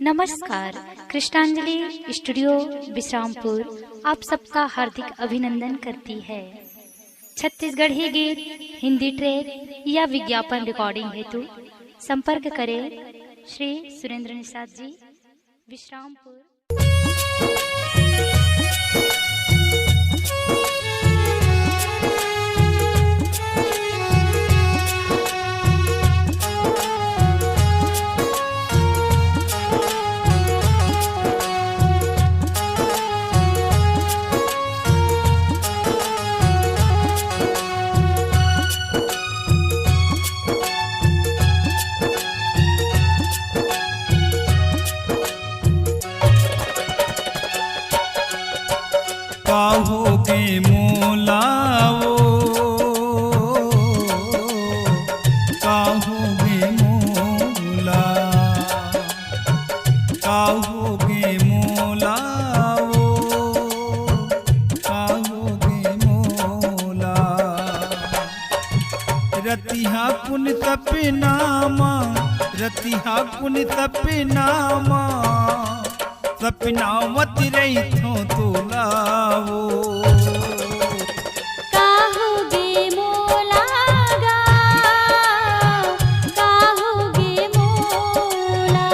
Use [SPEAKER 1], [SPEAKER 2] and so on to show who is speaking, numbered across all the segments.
[SPEAKER 1] नमस्कार। कृष्णांजलि स्टूडियो विश्रामपुर आप सबका हार्दिक अभिनंदन करती है। छत्तीसगढ़ी गीत, हिंदी ट्रैक या विज्ञापन रिकॉर्डिंग हेतु संपर्क करें श्री सुरेंद्र निषाद जी, विश्रामपुर।
[SPEAKER 2] काहोगे मोलाओ, काहोगे मोला, काहोगे मोलाओ, काहोगे मोला। रतिहा पुन तपनामा, रतिहा पुन तपनामा, सपनावत रही थो तोलावो।
[SPEAKER 3] काहोगे मोलागा, काहोगे मोला,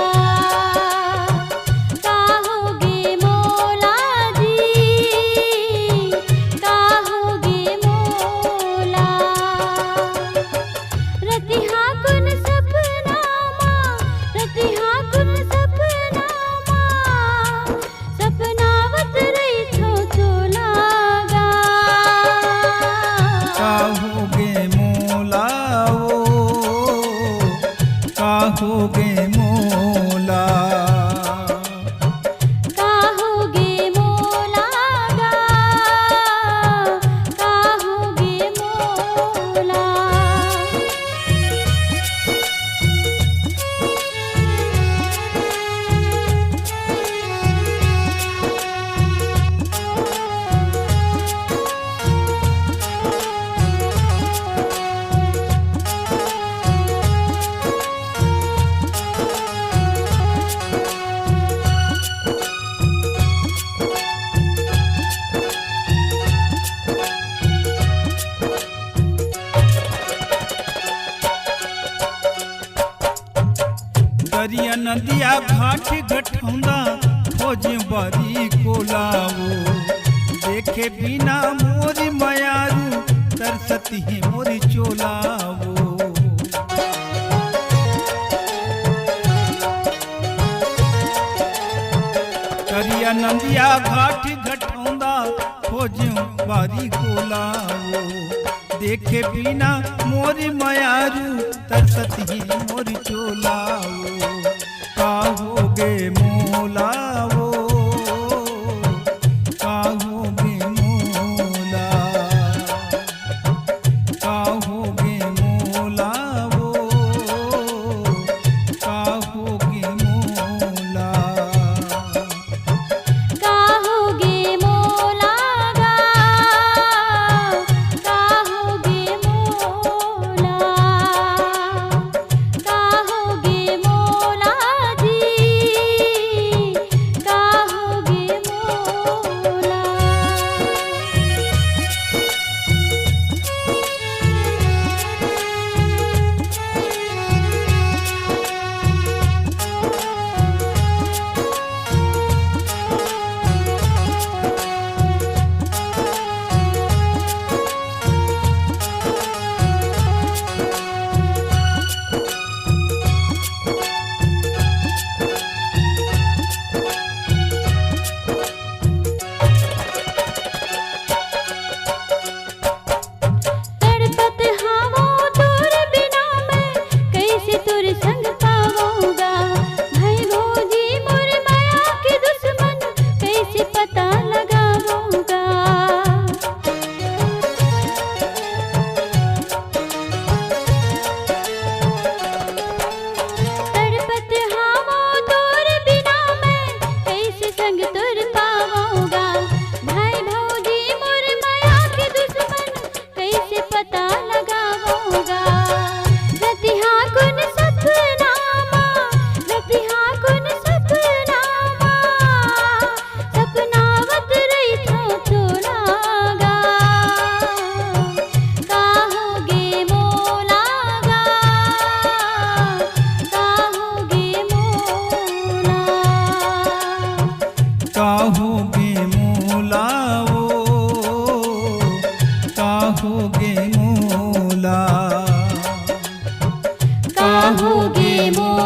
[SPEAKER 3] काहोगे मोला जी, काहोगे मोला। रतिहा कुन सपनामा, रतिहा कुन सपनामा, सपनावत रही थो तोलागा।
[SPEAKER 2] काहोगे मोलाओ, काहोगे मोला,
[SPEAKER 3] काहोगे मोलागा, काहोगे मोला।
[SPEAKER 2] दरिया नदिया घाट घटौंदा खोजे बारी कोलावो। देखे बिना मोरी मयारू तरसती है मोरी चोलावो। दरिया नदिया घाट घटौंदा खोजे बारी कोलावो। देखे बिना मोरी मयारू तरसती मोरी चोलावो। काहोगे मोलावो, काहोगे मोला, काहोगे मोलावो, काहोगे मोला।
[SPEAKER 3] काहोगे मोलागा, काहोगे मोला, काहोगे मोला जी, मोला